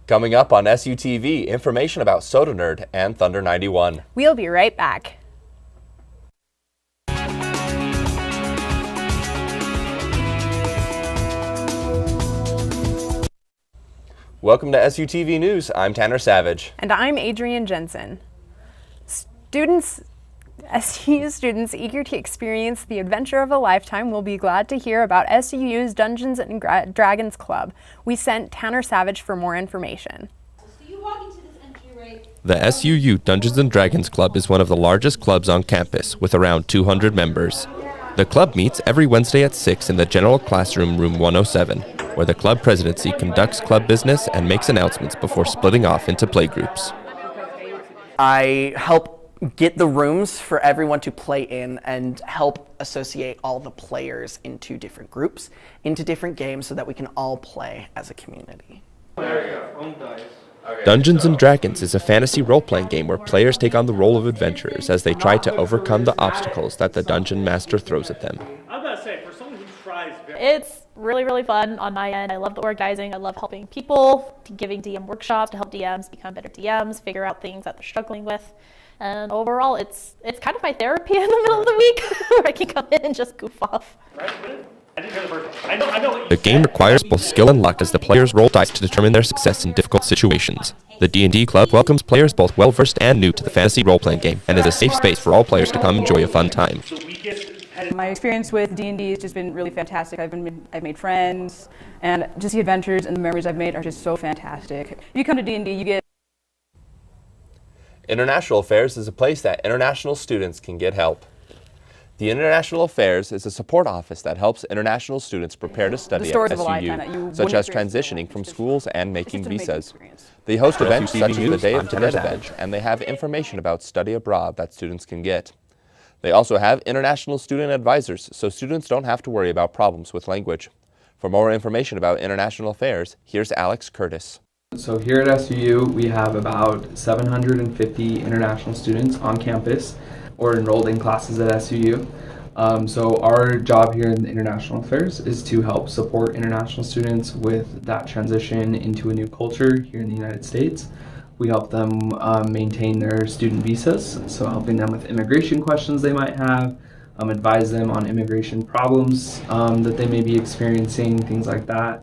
Coming up on SUTV, information about Soda Nerd and Thunder 91. We'll be right back. Welcome to SUTV News. I'm Tanner Savage. And I'm Adrienne Jensen. SUU students eager to experience the adventure of a lifetime will be glad to hear about SUU's Dungeons and Dragons Club. We sent Tanner Savage for more information. The SUU Dungeons and Dragons Club is one of the largest clubs on campus, with around 200 members. The club meets every Wednesday at 6 in the general classroom, room 107, where the club presidency conducts club business and makes announcements before splitting off into playgroups. I help get the rooms for everyone to play in and help associate all the players into different groups, into different games so that we can all play as a community. Dungeons and Dragons is a fantasy role-playing game where players take on the role of adventurers as they try to overcome the obstacles that the dungeon master throws at them. I'm gonna say, for someone who tries very It's really fun on my end. I love the organizing. I love helping people, giving DM workshops to help DMs become better DMs, figure out things that they're struggling with. And overall, it's kind of my therapy in the middle of the week where I can come in and just goof off. I didn't hear the first one. I know what you The game requires both skill and luck as the players roll dice to determine their success in difficult situations. The D&D Club welcomes players both well-versed and new to the fantasy role-playing game and is a safe space for all players to come enjoy a fun time. My experience with D&D has just been really fantastic. I've made friends, and just the adventures and the memories I've made are just so fantastic. If you come to D&D, you get International Affairs is a place that international students can get help. The International Affairs is a support office that helps international students prepare to study at SUU, such as transitioning from schools and making visas. They host events such as the Day of Cadet event, and they have information about study abroad that students can get. They also have international student advisors, so students don't have to worry about problems with language. For more information about International Affairs, here's Alex Curtis. So here at SUU, we have about 750 international students on campus or enrolled in classes at SUU. So our job here in International Affairs is to help support international students with that transition into a new culture here in the United States. We help them maintain their student visas, so helping them with immigration questions they might have, advise them on immigration problems that they may be experiencing, things like that.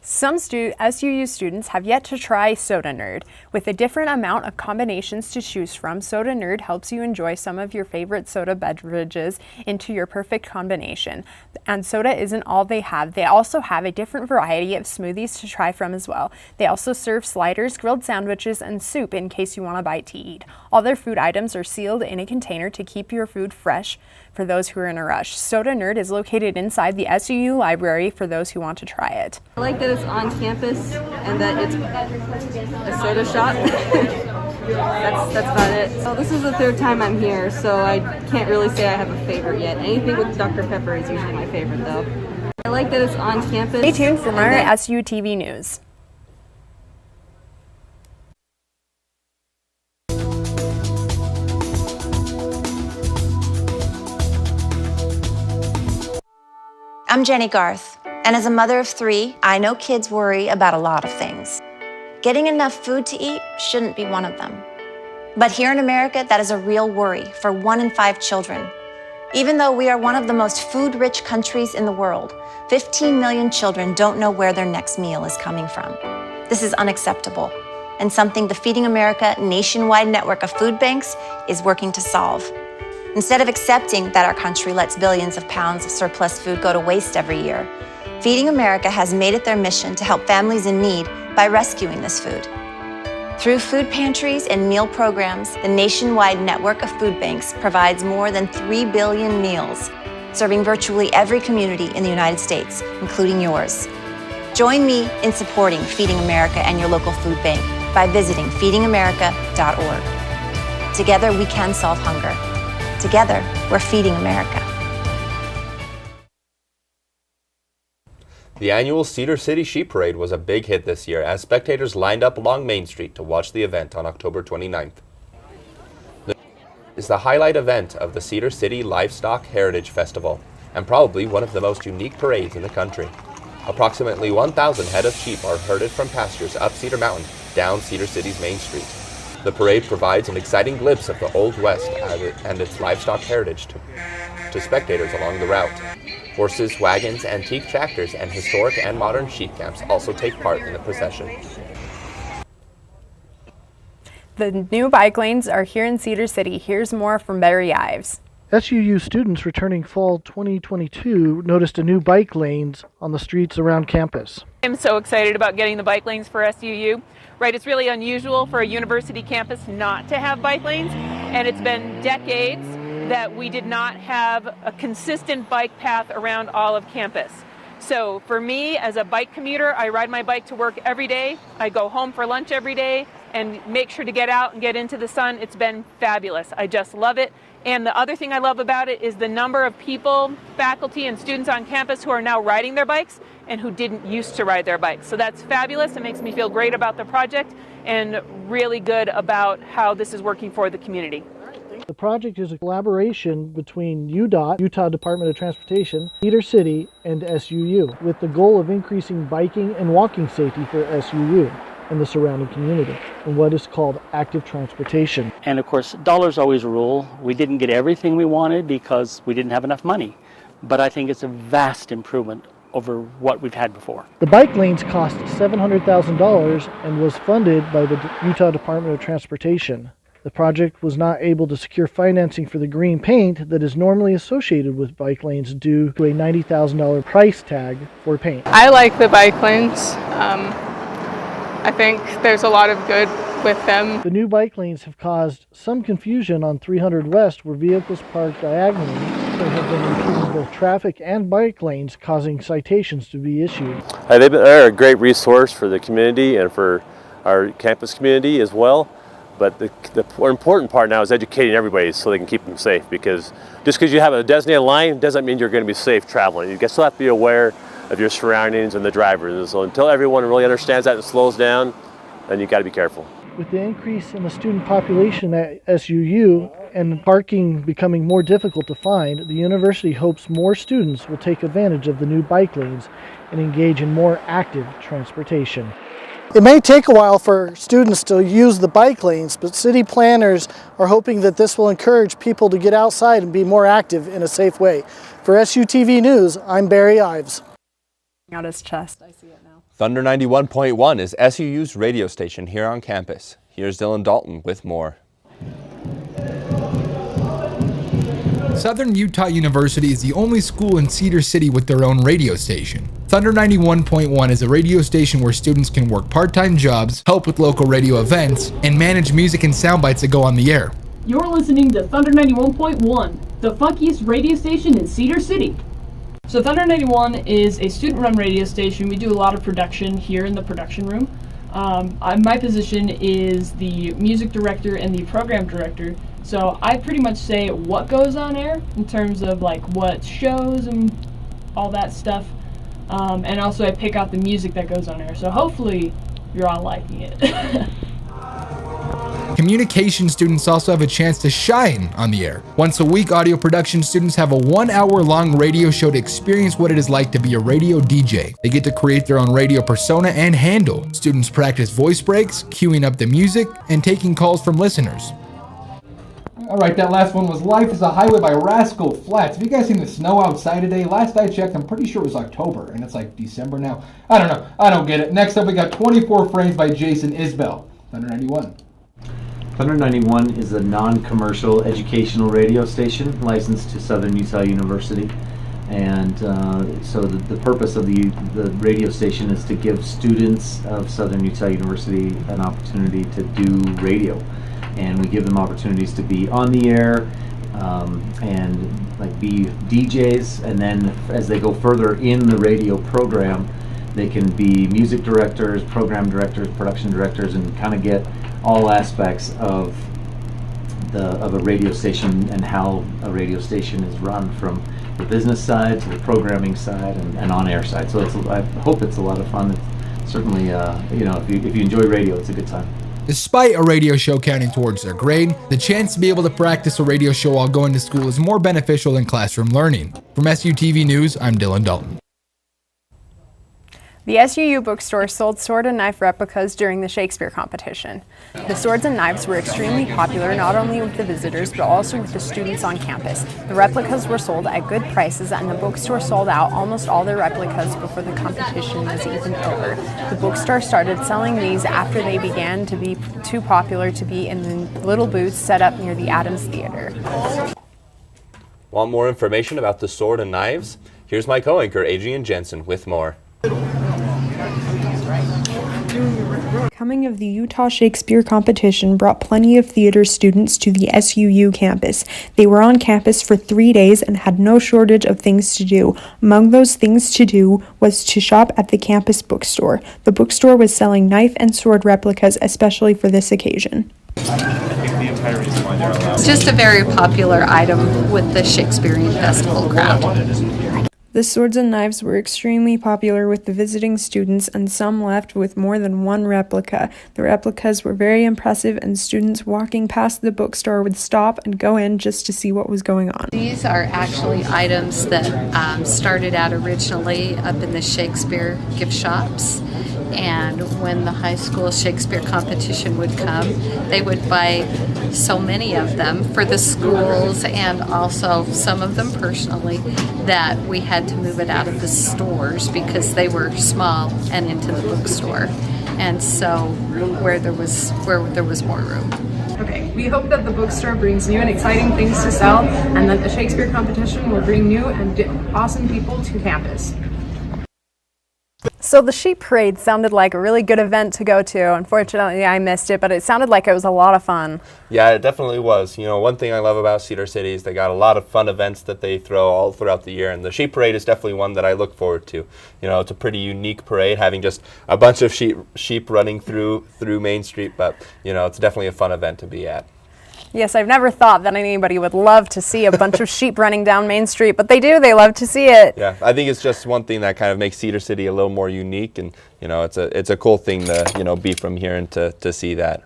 Some SUU students have yet to try Soda Nerd. With a different amount of combinations to choose from, Soda Nerd helps you enjoy some of your favorite soda beverages into your perfect combination. And soda isn't all they have. They also have a different variety of smoothies to try from as well. They also serve sliders, grilled sandwiches, and soup in case you want a bite to eat. All their food items are sealed in a container to keep your food fresh for those who are in a rush. Soda Nerd is located inside the SUU library for those who want to try it. I like that it's on campus and that it's a soda shop. That's about it. So this is the third time I'm here, so I can't really say I have a favorite yet. Anything with Dr. Pepper is usually my favorite though. I like that it's on campus. Stay tuned for more SUTV news. I'm Jenny Garth, and as a mother of 3, I know kids worry about a lot of things. Getting enough food to eat shouldn't be one of them. But here in America, that is a real worry for 1 in 5 children. Even though we are one of the most food-rich countries in the world, 15 million children don't know where their next meal is coming from. This is unacceptable, and something the Feeding America nationwide network of food banks is working to solve. Instead of accepting that our country lets billions of pounds of surplus food go to waste every year, Feeding America has made it their mission to help families in need by rescuing this food. Through food pantries and meal programs, the nationwide network of food banks provides more than 3 billion meals, serving virtually every community in the United States, including yours. Join me in supporting Feeding America and your local food bank by visiting feedingamerica.org. Together we can solve hunger. Together, we're feeding America. The annual Cedar City Sheep Parade was a big hit this year as spectators lined up along Main Street to watch the event on October 29th. It is the highlight event of the Cedar City Livestock Heritage Festival and probably one of the most unique parades in the country. Approximately 1,000 head of sheep are herded from pastures up Cedar Mountain, down Cedar City's main street. The parade provides an exciting glimpse of the Old West and its livestock heritage to spectators along the route. Horses, wagons, antique tractors, and historic and modern sheep camps also take part in the procession. The new bike lanes are here in Cedar City. Here's more from Barry Ives. SUU students returning fall 2022 noticed a new bike lanes on the streets around campus. I'm so excited about getting the bike lanes for SUU. Right, it's really unusual for a university campus not to have bike lanes, and it's been decades that we did not have a consistent bike path around all of campus. So for me, as a bike commuter, I ride my bike to work every day. I go home for lunch every day and make sure to get out and get into the sun. It's been fabulous. I just love it. And the other thing I love about it is the number of people, faculty, and students on campus who are now riding their bikes and who didn't used to ride their bikes. So that's fabulous. It makes me feel great about the project and really good about how this is working for the community. The project is a collaboration between UDOT, Utah Department of Transportation, Cedar City, and SUU, with the goal of increasing biking and walking safety for SUU and the surrounding community in what is called active transportation. And of course, dollars always rule. We didn't get everything we wanted because we didn't have enough money, but I think it's a vast improvement over what we've had before. The bike lanes cost $700,000 and was funded by the Utah Department of Transportation. The project was not able to secure financing for the green paint that is normally associated with bike lanes due to a $90,000 price tag for paint. I like the bike lanes. I think there's a lot of good with them. The new bike lanes have caused some confusion on 300 West where vehicles parked diagonally. There have been impeding both traffic and bike lanes, causing citations to be issued. They're a great resource for the community and for our campus community as well. But the important part now is educating everybody so they can keep them safe, because just because you have a designated line doesn't mean you're going to be safe traveling. You still have to be aware of your surroundings and the drivers. And so until everyone really understands that and slows down, then you got to be careful. With the increase in the student population at SUU and parking becoming more difficult to find, the university hopes more students will take advantage of the new bike lanes and engage in more active transportation. It may take a while for students to use the bike lanes, but city planners are hoping that this will encourage people to get outside and be more active in a safe way. For SUTV News, I'm Barry Ives. Out his chest, I see it now. Thunder 91.1 is SUU's radio station here on campus. Here's Dylan Dalton with more. Southern Utah University is the only school in Cedar City with their own radio station. Thunder 91.1 is a radio station where students can work part-time jobs, help with local radio events, and manage music and sound bites that go on the air. You're listening to Thunder 91.1, the funkiest radio station in Cedar City. So Thunder 91 is a student-run radio station. We do a lot of production here in the production room. My position is the music director and the program director. So I pretty much say what goes on air in terms of like what shows and all that stuff. And also I pick out the music that goes on air. So hopefully you're all liking it. Communication students also have a chance to shine on the air. Once a week, audio production students have a 1-hour-long radio show to experience what it is like to be a radio DJ. They get to create their own radio persona and handle. Students practice voice breaks, queuing up the music, and taking calls from listeners. All right, that last one was Life is a Highway by Rascal Flatts. Have you guys seen the snow outside today? Last I checked, I'm pretty sure it was October, and it's like December now. I don't know. I don't get it. Next up, we got 24 Frames by Jason Isbell. Thunder 91. Thunder 91 is a non-commercial educational radio station licensed to Southern Utah University. And so the purpose of the radio station is to give students of Southern Utah University an opportunity to do radio. And we give them opportunities to be on the air and like be DJs, and then as they go further in the radio program, they can be music directors, program directors, production directors, and kind of get all aspects of a radio station and how a radio station is run, from the business side to the programming side and on-air side. So I hope it's a lot of fun. It's certainly, if you enjoy radio, it's a good time. Despite a radio show counting towards their grade, the chance to be able to practice a radio show while going to school is more beneficial than classroom learning. From SUTV News, I'm Dylan Dalton. The SUU bookstore sold sword and knife replicas during the Shakespeare competition. The swords and knives were extremely popular not only with the visitors but also with the students on campus. The replicas were sold at good prices and the bookstore sold out almost all their replicas before the competition was even over. The bookstore started selling these after they began to be too popular to be in the little booths set up near the Adams Theater. Want more information about the sword and knives? Here's my co-anchor Adrian Jensen with more. Coming of the Utah Shakespeare competition brought plenty of theater students to the SUU campus. They were on campus for 3 days and had no shortage of things to do. Among those things to do was to shop at the campus bookstore. The bookstore was selling knife and sword replicas especially for this occasion. It's just a very popular item with the Shakespearean Festival crowd. The swords and knives were extremely popular with the visiting students, and some left with more than one replica. The replicas were very impressive, and students walking past the bookstore would stop and go in just to see what was going on. These are actually items that started out originally up in the Shakespeare gift shops. And when the high school Shakespeare competition would come, they would buy so many of them for the schools and also some of them personally that we had to move it out of the stores because they were small and into the bookstore. And so where there was more room. Okay, we hope that the bookstore brings new and exciting things to sell and that the Shakespeare competition will bring new and awesome people to campus. So the sheep parade sounded like a really good event to go to. Unfortunately, I missed it, but it sounded like it was a lot of fun. Yeah, it definitely was. You know, one thing I love about Cedar City is they got a lot of fun events that they throw all throughout the year, and the sheep parade is definitely one that I look forward to. You know, it's a pretty unique parade, having just a bunch of sheep running through Main Street, but, you know, it's definitely a fun event to be at. Yes, I've never thought that anybody would love to see a bunch of sheep running down Main Street, but they do. They love to see it. Yeah, I think it's just one thing that kind of makes Cedar City a little more unique, and you know, it's a cool thing to be from here and to see that.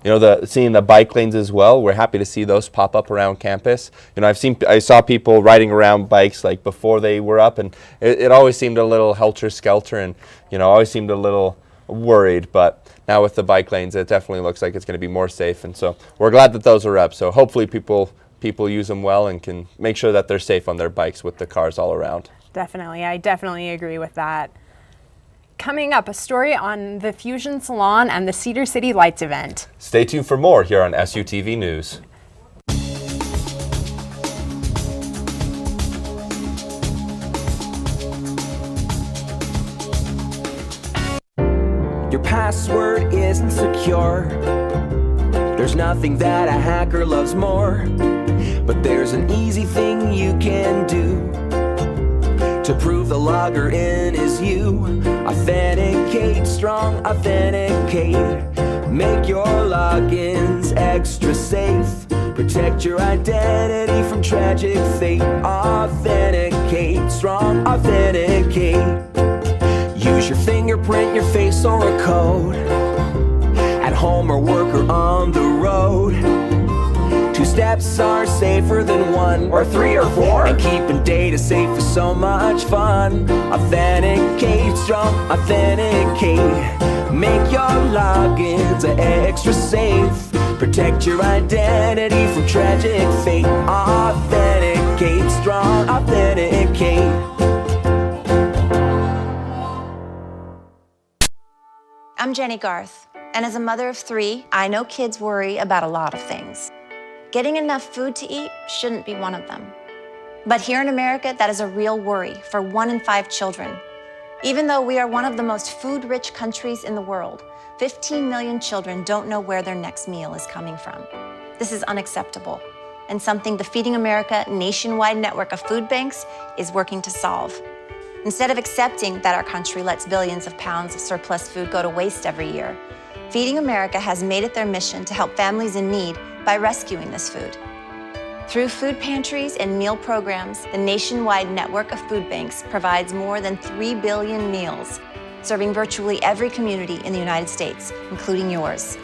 You know, seeing the bike lanes as well. We're happy to see those pop up around campus. You know, I saw people riding around bikes like before they were up, and it always seemed a little helter-skelter, and you know, always seemed a little worried, but now with the bike lanes, it definitely looks like it's going to be more safe, and so we're glad that those are up. So hopefully people use them well and can make sure that they're safe on their bikes with the cars all around. Definitely, I definitely agree with that. Coming up, a story on the Fusion Salon and the Cedar City Lights event. Stay tuned for more here on SUTV News. Your password isn't secure. There's nothing that a hacker loves more. But there's an easy thing you can do to prove the logger in is you. Authenticate, strong authenticate. Make your logins extra safe. Protect your identity from tragic fate. Authenticate, strong authenticate. Use your fingerprint, your face, or a code. At home or work or on the road. 2 steps are safer than 1 or 3 or 4. And keeping data safe is so much fun. Authenticate, strong authenticate. Make your logins extra safe. Protect your identity from tragic fate. Authenticate, strong authenticate. I'm Jenny Garth, and as a mother of 3, I know kids worry about a lot of things. Getting enough food to eat shouldn't be one of them. But here in America, that is a real worry for 1 in 5 children. Even though we are one of the most food-rich countries in the world, 15 million children don't know where their next meal is coming from. This is unacceptable, and something the Feeding America nationwide network of food banks is working to solve. Instead of accepting that our country lets billions of pounds of surplus food go to waste every year, Feeding America has made it their mission to help families in need by rescuing this food. Through food pantries and meal programs, the nationwide network of food banks provides more than 3 billion meals, serving virtually every community in the United States, including yours.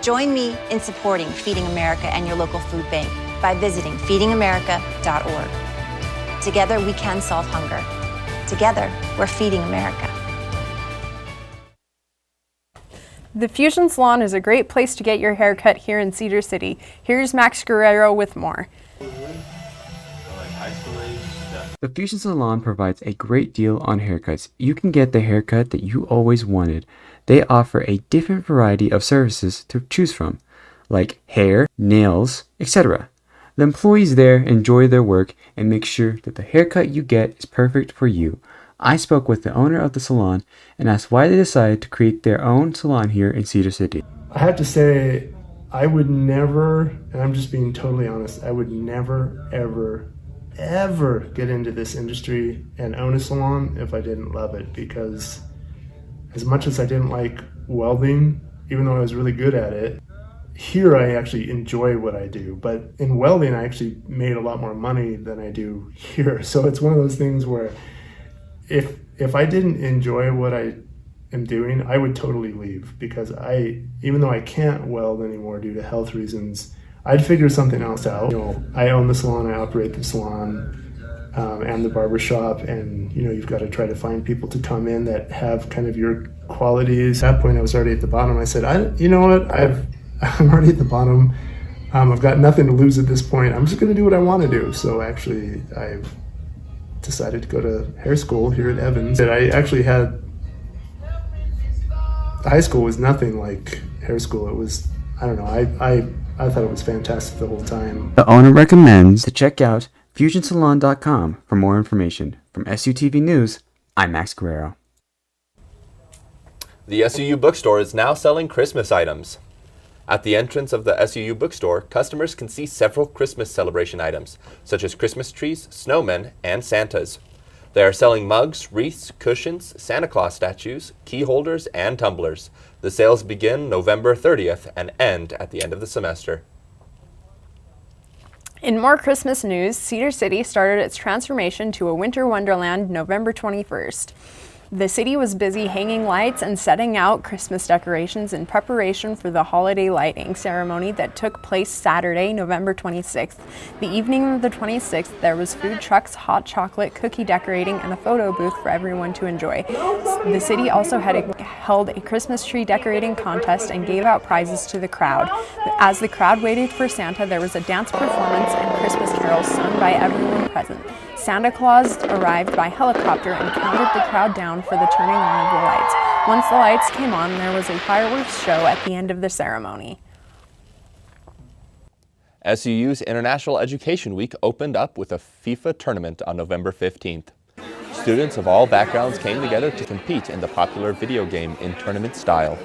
Join me in supporting Feeding America and your local food bank by visiting feedingamerica.org. Together, we can solve hunger. Together, we're feeding America. The Fusion Salon is a great place to get your hair cut here in Cedar City. Here's Max Guerrero with more. The Fusion Salon provides a great deal on haircuts. You can get the haircut that you always wanted. They offer a different variety of services to choose from, like hair, nails, etc. The employees there enjoy their work and make sure that the haircut you get is perfect for you. I spoke with the owner of the salon and asked why they decided to create their own salon here in Cedar City. I have to say, I would never, and I'm just being totally honest, I would never, ever get into this industry and own a salon if I didn't love it, because as much as I didn't like welding, even though I was really good at it, here I actually enjoy what I do. But in welding, I actually made a lot more money than I do here. So it's one of those things where if I didn't enjoy what I am doing, I would totally leave, because even though I can't weld anymore due to health reasons, I'd figure something else out. You know, I own the salon, I operate the salon, and the barber shop, and you know, you've got to try to find people to come in that have kind of your qualities. At that point, I was already at the bottom. I said, you know what, I'm already at the bottom. I've got nothing to lose at this point. I'm just going to do what I want to do. So actually, I've decided to go to hair school here at Evans. I actually had, high school was nothing like hair school. It was, I don't know, I thought it was fantastic the whole time. The owner recommends to check out FusionSalon.com for more information. From SUTV News, I'm Max Guerrero. The SUU bookstore is now selling Christmas items. At the entrance of the SUU bookstore, customers can see several Christmas celebration items, such as Christmas trees, snowmen, and Santas. They are selling mugs, wreaths, cushions, Santa Claus statues, key holders, and tumblers. The sales begin November 30th and end at the end of the semester. In more Christmas news, Cedar City started its transformation to a winter wonderland November 21st. The city was busy hanging lights and setting out Christmas decorations in preparation for the holiday lighting ceremony that took place Saturday, November 26th. The evening of the 26th, there was food trucks, hot chocolate, cookie decorating, and a photo booth for everyone to enjoy. The city also held a Christmas tree decorating contest and gave out prizes to the crowd. As the crowd waited for Santa, there was a dance performance and Christmas carols sung by everyone present. Santa Claus arrived by helicopter and counted the crowd down for the turning on of the lights. Once the lights came on, there was a fireworks show at the end of the ceremony. SUU's International Education Week opened up with a FIFA tournament on November 15th. Students of all backgrounds came together to compete in the popular video game in tournament style.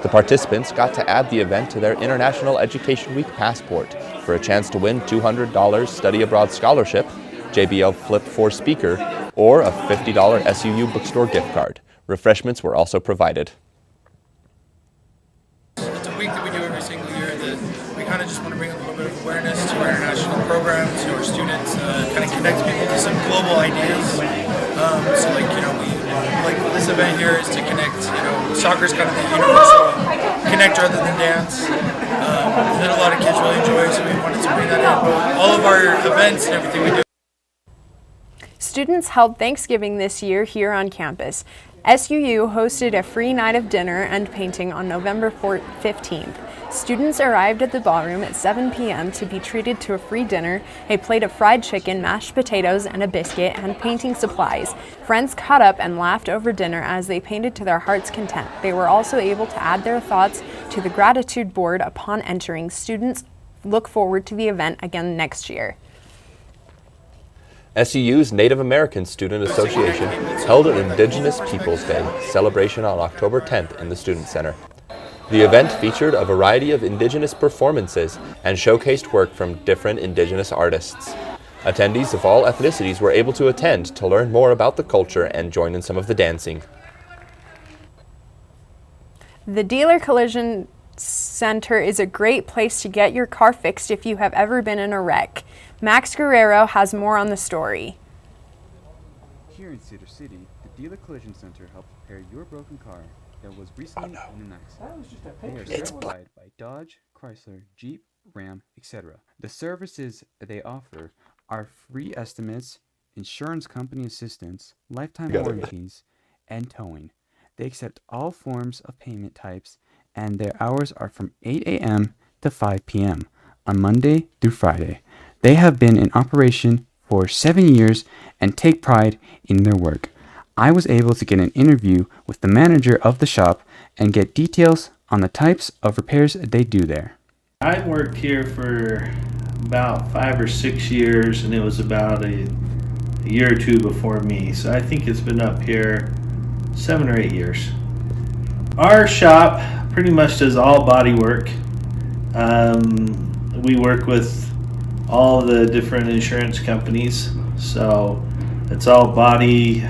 The participants got to add the event to their International Education Week passport for a chance to win $200 study abroad scholarship, JBL Flip 4 speaker, or a $50 SUU bookstore gift card. Refreshments were also provided. It's a week that we do every single year that we kind of just want to bring a little bit of awareness to our international program, to our students, kind of connect people to some global ideas. So like, you know, this event here is to connect, you know, soccer's kind of the universal connector other than dance. That a lot of kids really enjoy, so we wanted to bring that in. All of our events and everything we do. Students held Thanksgiving this year here on campus. SUU hosted a free night of dinner and painting on November 15th. Students arrived at the ballroom at 7 p.m. to be treated to a free dinner, a plate of fried chicken, mashed potatoes, and a biscuit, and painting supplies. Friends caught up and laughed over dinner as they painted to their heart's content. They were also able to add their thoughts to the gratitude board upon entering. Students look forward to the event again next year. SUU's Native American Student Association held an Indigenous Peoples Day celebration on October 10th in the Student Center. The event featured a variety of Indigenous performances and showcased work from different Indigenous artists. Attendees of all ethnicities were able to attend to learn more about the culture and join in some of the dancing. The Dealer Collision Center is a great place to get your car fixed if you have ever been in a wreck. Max Guerrero has more on the story. Here in Cedar City, the Dealer Collision Center helps repair your broken car that was recently in an accident. They are certified by Dodge, Chrysler, Jeep, Ram, etc. The services they offer are free estimates, insurance company assistance, lifetime warranties, and towing. They accept all forms of payment types and their hours are from 8 a.m. to 5 p.m. on Monday through Friday. They have been in operation for 7 years and take pride in their work. I was able to get an interview with the manager of the shop and get details on the types of repairs they do there. I've worked here for about 5 or 6 years, and it was about a year or two before me. So I think it's been up here 7 or 8 years. Our shop pretty much does all body work. We work with all the different insurance companies, so it's all body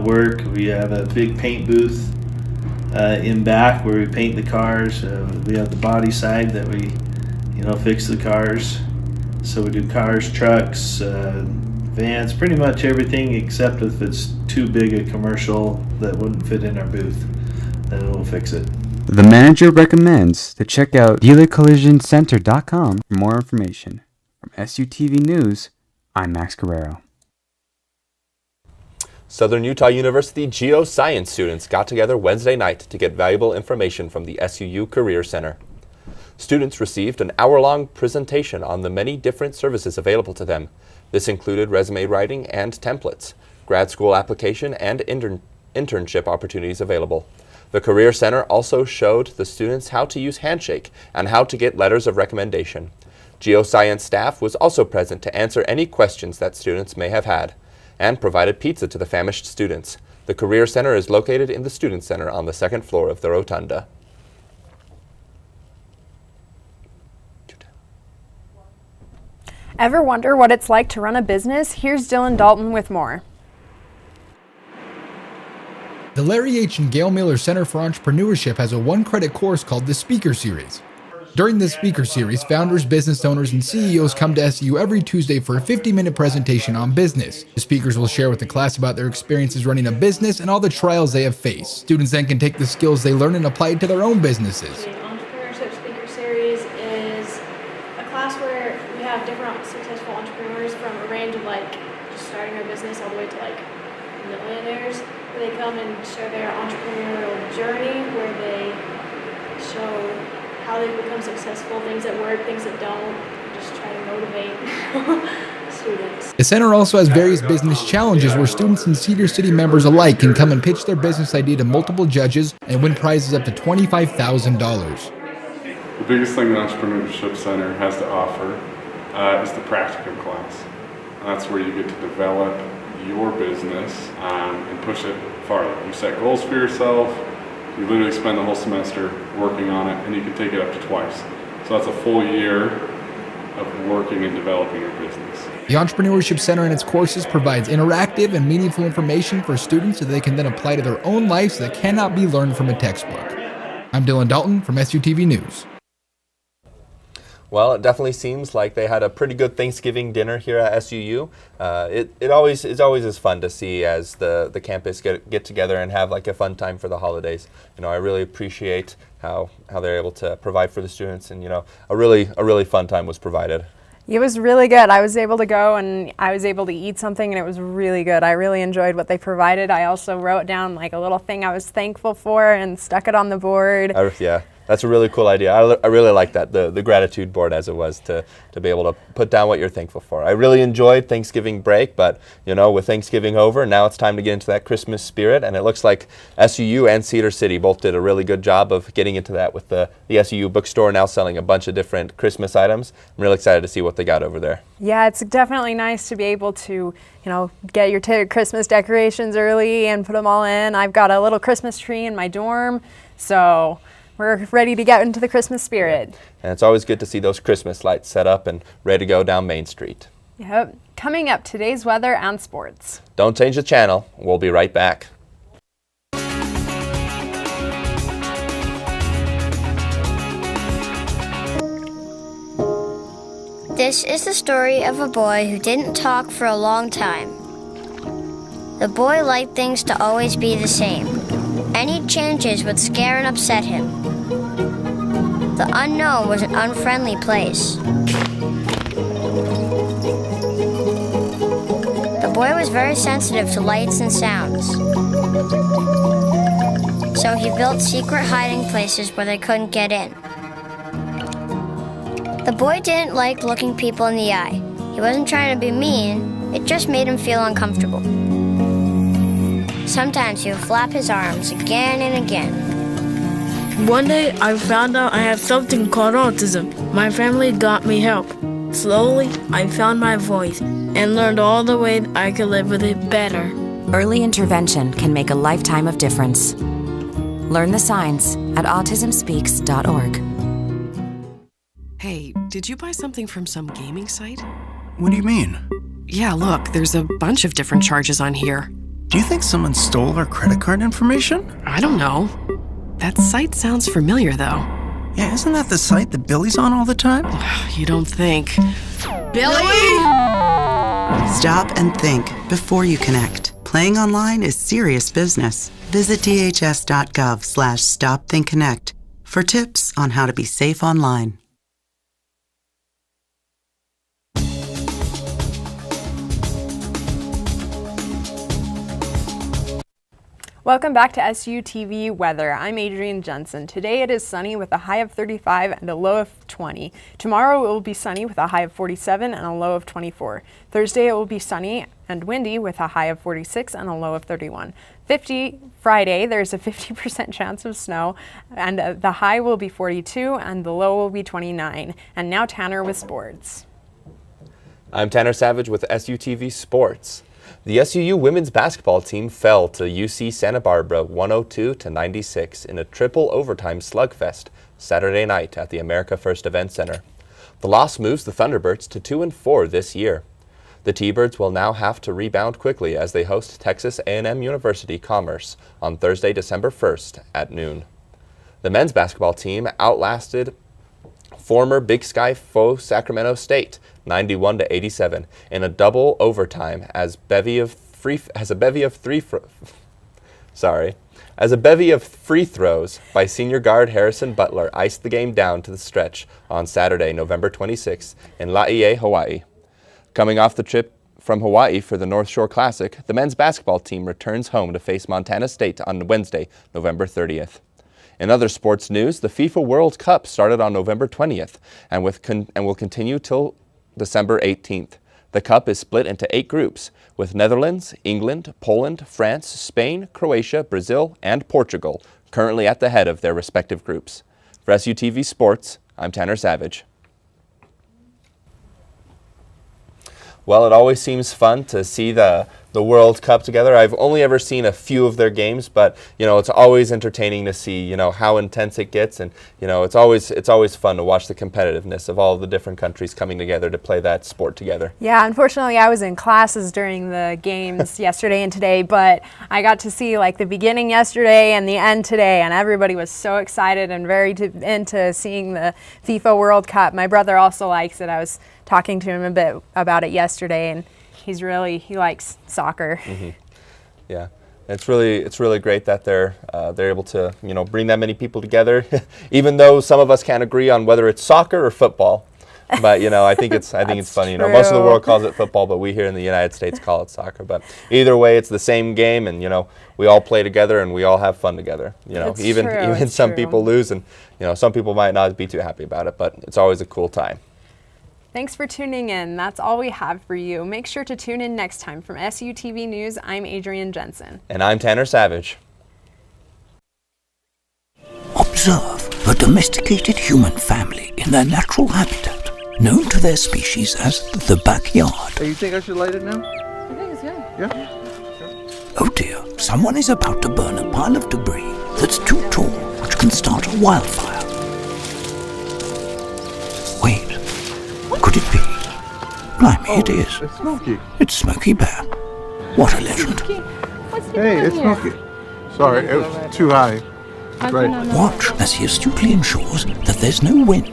work. We have a big paint booth in back where we paint the cars. We have the body side that we, fix the cars. So we do cars, trucks, vans, pretty much everything except if it's too big a commercial that wouldn't fit in our booth, then we'll fix it. The manager recommends to check out dealercollisioncenter.com for more information. From SUTV News, I'm Max Guerrero. Southern Utah University geoscience students got together Wednesday night to get valuable information from the SUU Career Center. Students received an hour-long presentation on the many different services available to them. This included resume writing and templates, grad school application, and internship opportunities available. The Career Center also showed the students how to use Handshake and how to get letters of recommendation. Geoscience staff was also present to answer any questions that students may have had, and provided pizza to the famished students. The Career Center is located in the Student Center on the second floor of the Rotunda. Ever wonder what it's like to run a business? Here's Dylan Dalton with more. The Larry H. and Gail Miller Center for Entrepreneurship has a one-credit course called the Speaker Series. During this speaker series, founders, business owners, and CEOs come to SU every Tuesday for a 50-minute presentation on business. The speakers will share with the class about their experiences running a business and all the trials they have faced. Students then can take the skills they learn and apply it to their own businesses. The Entrepreneurship Speaker Series is a class where we have different successful entrepreneurs from a range of just starting a business all the way to millionaires. Where they come and share their entrepreneurial journey, where they show how they become successful, things that work, things that don't, just try to motivate students. The center also has various business challenges where students and Cedar City members alike can come and pitch their business idea to multiple judges and win prizes up to $25,000. The biggest thing the Entrepreneurship Center has to offer is the practicum class. And that's where you get to develop your business and push it farther. You set goals for yourself. You literally spend the whole semester working on it, and you can take it up to twice. So that's a full year of working and developing your business. The Entrepreneurship Center and its courses provides interactive and meaningful information for students that they can then apply to their own lives that cannot be learned from a textbook. I'm Dylan Dalton from SUTV News. Well, it definitely seems like they had a pretty good Thanksgiving dinner here at SUU. It always is fun to see as the campus get together and have a fun time for the holidays. I really appreciate how they're able to provide for the students, and a really fun time was provided. It was really good. I was able to go and I was able to eat something, and it was really good. I really enjoyed what they provided. I also wrote down a little thing I was thankful for and stuck it on the board. Yeah. That's a really cool idea. I really like that, the gratitude board as it was, to be able to put down what you're thankful for. I really enjoyed Thanksgiving break, but with Thanksgiving over, now it's time to get into that Christmas spirit, and it looks like SUU and Cedar City both did a really good job of getting into that with the SUU bookstore now selling a bunch of different Christmas items. I'm really excited to see what they got over there. Yeah, it's definitely nice to be able to, get your Christmas decorations early and put them all in. I've got a little Christmas tree in my dorm, so we're ready to get into the Christmas spirit. And it's always good to see those Christmas lights set up and ready to go down Main Street. Yep. Coming up, today's weather and sports. Don't change the channel. We'll be right back. This is the story of a boy who didn't talk for a long time. The boy liked things to always be the same. Any changes would scare and upset him. The unknown was an unfriendly place. The boy was very sensitive to lights and sounds. so he built secret hiding places where they couldn't get in. The boy didn't like looking people in the eye. He wasn't trying to be mean, it just made him feel uncomfortable. Sometimes he would flap his arms again and again. One day, I found out I had something called autism. My family got me help. Slowly, I found my voice and learned all the ways I could live with it better. Early intervention can make a lifetime of difference. Learn the signs at autismspeaks.org. Hey, did you buy something from some gaming site? What do you mean? Yeah, look, there's a bunch of different charges on here. Do you think someone stole our credit card information? I don't know. That site sounds familiar, though. Yeah, isn't that the site that Billy's on all the time? You don't think. Billy! Stop and think before you connect. Playing online is serious business. Visit dhs.gov/stopthinkconnect for tips on how to be safe online. Welcome back to SUTV Weather. I'm Adrienne Jensen. Today it is sunny with a high of 35 and a low of 20. Tomorrow it will be sunny with a high of 47 and a low of 24. Thursday it will be sunny and windy with a high of 46 and a low of 31. Friday there's a 50% chance of snow and the high will be 42 and the low will be 29. And now Tanner with sports. I'm Tanner Savage with SUTV Sports. The SUU women's basketball team fell to UC Santa Barbara 102-96 in a triple overtime slugfest Saturday night at the America First Event Center. The loss moves the Thunderbirds to 2-4 this year. The T-Birds will now have to rebound quickly as they host Texas A&M University Commerce on Thursday, December 1st at noon. The men's basketball team outlasted former Big Sky foe Sacramento State 91-87 in a double overtime as a bevy of free throws by senior guard Harrison Butler iced the game down to the stretch on Saturday, November 26th in Laie, Hawaii. Coming off the trip from Hawaii for the North Shore Classic, the men's basketball team returns home to face Montana State on Wednesday, November 30th. In other sports news, the FIFA World Cup started on November 20th and will continue till December 18th. The Cup is split into 8 groups, with Netherlands, England, Poland, France, Spain, Croatia, Brazil, and Portugal currently at the head of their respective groups. For SUTV Sports, I'm Tanner Savage. Well, it always seems fun to see the World Cup together. I've only ever seen a few of their games, but it's always entertaining to see how intense it gets, and it's always fun to watch the competitiveness of all the different countries coming together to play that sport together. Yeah, unfortunately I was in classes during the games yesterday and today, but I got to see the beginning yesterday and the end today, and everybody was so excited and very into seeing the FIFA World Cup. My brother also likes it. I was talking to him a bit about it yesterday, and he likes soccer. Mm-hmm. Yeah, it's really great that they're able to bring that many people together, even though some of us can't agree on whether it's soccer or football. But I think it's funny. Most of the world calls it football, but we here in the United States call it soccer. But either way, it's the same game, and we all play together and we all have fun together. Even some people lose, and some people might not be too happy about it, but it's always a cool time. Thanks for tuning in. That's all we have for you. Make sure to tune in next time. From SUTV News, I'm Adrienne Jensen. And I'm Tanner Savage. Observe a domesticated human family in their natural habitat, known to their species as the backyard. Hey, you think I should light it now? I think it's good. Yeah? Oh dear, someone is about to burn a pile of debris that's too tall, which can start a wildfire. Wait. Could it be? Blimey, it is. It's Smokey. It's Smokey Bear. What a legend. Hey, it's Smokey. Sorry, it was too high. Right. Watch as he astutely ensures that there's no wind,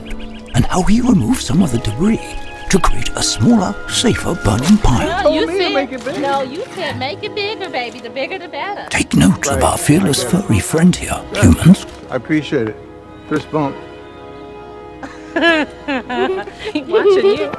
and how he removes some of the debris to create a smaller, safer burning pile. You said make it big. No, you said make it bigger, baby. The bigger the better. Take note of our fearless furry friend here, humans. I appreciate it. Fist bump. Watching you.